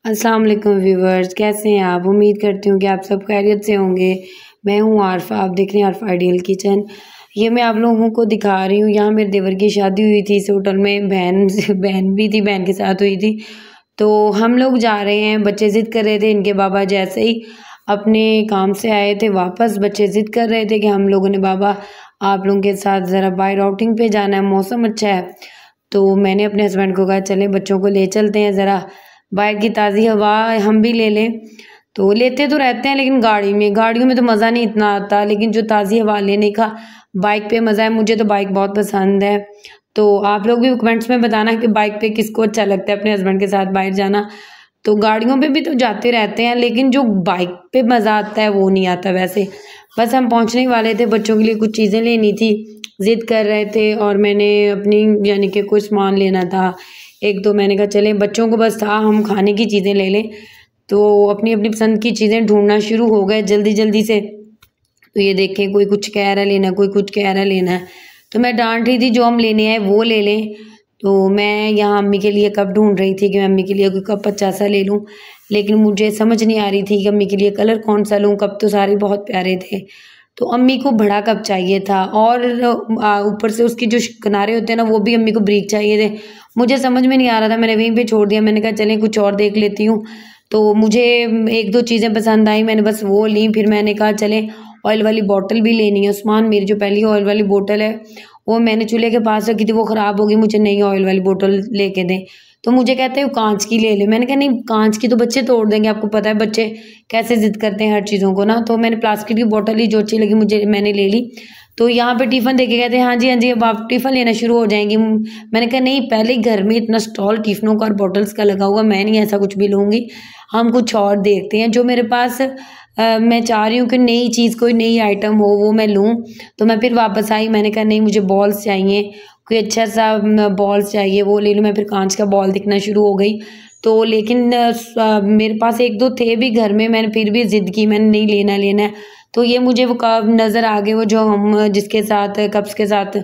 अस्सलाम वालेकुम व्यूवर्स, कैसे हैं आप। उम्मीद करती हूँ कि आप सब खैरियत से होंगे। मैं हूँ आरफा, आप देख रहे हैं आरफा आइडियल किचन। ये मैं आप लोगों को दिखा रही हूँ, यहाँ मेरे देवर की शादी हुई थी इस होटल में। बहन भी थी, बहन के साथ हुई थी। तो हम लोग जा रहे हैं, बच्चे ज़िद कर रहे थे। इनके बाबा जैसे ही अपने काम से आए थे वापस, बच्चे ज़िद कर रहे थे कि हम लोगों ने बाबा आप लोगों के साथ ज़रा बाहर आउटिंग पे जाना है, मौसम अच्छा है। तो मैंने अपने हस्बैंड को कहा चलें बच्चों को ले चलते हैं, ज़रा बाहर की ताज़ी हवा हम भी ले लें। तो लेते तो रहते हैं लेकिन गाड़ियों में तो मज़ा नहीं इतना आता, लेकिन जो ताज़ी हवा लेने का बाइक पे मज़ा है। मुझे तो बाइक बहुत पसंद है। तो आप लोग भी कमेंट्स में बताना कि बाइक पे किसको अच्छा लगता है अपने हस्बैंड के साथ बाहर जाना। तो गाड़ियों पे भी तो जाते रहते हैं, लेकिन जो बाइक पे मज़ा आता है वो नहीं आता वैसे। बस हम पहुँचने वाले थे, बच्चों के लिए कुछ चीज़ें लेनी थी, ज़िद कर रहे थे और मैंने अपनी यानी कि कुछ सामान लेना था। एक दो मैंने कहा चलें, बच्चों को बस था हम खाने की चीज़ें ले लें। तो अपनी अपनी पसंद की चीज़ें ढूंढना शुरू हो गए जल्दी जल्दी से। तो ये देखें, कोई कुछ कह रहा लेना, कोई कुछ कह रहा लेना है। तो मैं डांट रही थी जो हम लेने आए वो ले लें। तो मैं यहाँ अम्मी के लिए कप ढूंढ रही थी कि मैं अम्मी के लिए कोई कप अच्छा सा ले लूँ, लेकिन मुझे समझ नहीं आ रही थी कि अम्मी के लिए कलर कौन सा लूँ। कप तो सारे बहुत प्यारे थे, तो अम्मी को बड़ा कप चाहिए था और ऊपर से उसके जो किनारे होते हैं ना वो भी अम्मी को ब्रीक चाहिए थे। मुझे समझ में नहीं आ रहा था, मैंने वहीं पे छोड़ दिया। मैंने कहा चलें कुछ और देख लेती हूँ। तो मुझे एक दो चीज़ें पसंद आई, मैंने बस वो ली। फिर मैंने कहा चलें ऑयल वाली बॉटल भी लेनी है। उस्मान मेरी जो पहली ऑयल वाली बोतल है वो मैंने चूल्हे के पास रखी थी, वो ख़राब होगी, मुझे नई ऑयल वाली बोतल लेके दें। तो मुझे कहते हैं कांच की ले ले। मैंने कहा नहीं, कांच की तो बच्चे तोड़ देंगे, आपको पता है बच्चे कैसे ज़िद करते हैं हर चीज़ों को ना। तो मैंने प्लास्टिक की बोतल ही, जो अच्छी लगी मुझे मैंने ले ली। तो यहाँ पे टिफ़िन देके कहते हैं हाँ जी हाँ जी, अब आप टिफ़िन लेना शुरू हो जाएंगी। मैंने कहा नहीं, पहले घर में इतना स्टॉल टिफ़िनों का और बॉटल्स का लगा हुआ, मैं नहीं ऐसा कुछ भी लूँगी। हम कुछ और देखते हैं जो मेरे पास मैं चाह रही हूँ कि नई चीज़, कोई नई आइटम हो वो मैं लूँ। तो मैं फिर वापस आई, मैंने कहा नहीं मुझे बॉल्स चाहिए, कोई अच्छा सा बॉल्स चाहिए वो ले लूँ। मैं फिर कांच का बॉल दिखना शुरू हो गई। तो लेकिन मेरे पास एक दो थे भी घर में, मैंने फिर भी ज़िद की, मैंने नहीं लेना लेना है। तो ये मुझे वो कप नज़र आ गए, वो जो हम जिसके साथ कप्स के साथ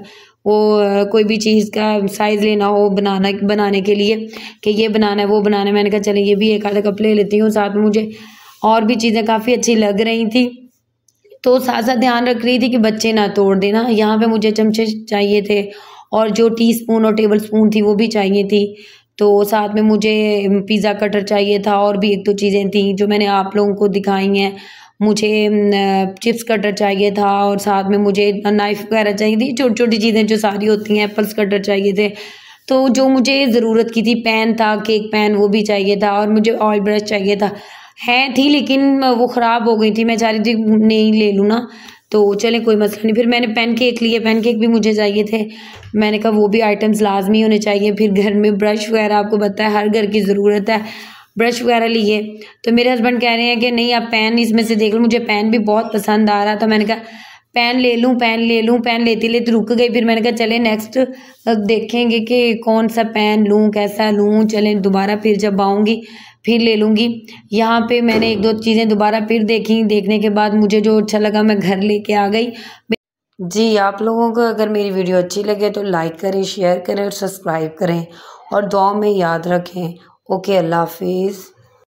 वो कोई भी चीज़ का साइज़ लेना हो बनाने के लिए कि ये बनाना है वो बनाना है। मैंने कहा चलिए ये भी एक आधा कप ले लेती हूँ। साथ में मुझे और भी चीज़ें काफ़ी अच्छी लग रही थी, तो साथ-साथ ध्यान रख रही थी कि बच्चे ना तोड़ देना। यहाँ पे मुझे चमचे चाहिए थे और जो टीस्पून और टेबल स्पून थी वो भी चाहिए थी। तो साथ में मुझे पिज़्ज़ा कटर चाहिए था और भी एक दो चीज़ें थी जो मैंने आप लोगों को दिखाई हैं। मुझे चिप्स कटर चाहिए था और साथ में मुझे नाइफ़ वगैरह चाहिए थी, छोटी-छोटी चीज़ें जो सारी होती हैं। एप्पल्स कटर चाहिए थे। तो जो मुझे ज़रूरत की थी, पेन था, केक पेन वो भी चाहिए था और मुझे ऑयल ब्रश चाहिए था। है थी लेकिन वो ख़राब हो गई थी, मैं चाह रही थी नई ले लूँ ना। तो चलें कोई मसला नहीं। फिर मैंने पैनकेक लिए, पैनकेक भी मुझे चाहिए थे। मैंने कहा वो भी आइटम्स लाज़मी होने चाहिए। फिर घर में ब्रश वगैरह, आपको पता है हर घर की ज़रूरत है, ब्रश वगैरह लिए। तो मेरे हस्बैंड कह रहे हैं कि नहीं आप पेन इसमें से देख लो। मुझे पेन भी बहुत पसंद आ रहा था। मैंने कहा पेन ले लूँ, पेन ले लूँ। पेन लेते-लेते रुक गई। फिर मैंने कहा चलें नेक्स्ट देखेंगे कि कौन सा पेन लूँ, कैसा लूँ। चलें दोबारा फिर जब आऊँगी फिर ले लूँगी। यहाँ पे मैंने एक दो चीज़ें दोबारा फिर देखी, देखने के बाद मुझे जो अच्छा लगा मैं घर लेके आ गई। जी, आप लोगों को अगर मेरी वीडियो अच्छी लगे तो लाइक करें, शेयर करें और सब्सक्राइब करें और दुआओं में याद रखें। ओके, अल्लाह हाफ़िज़।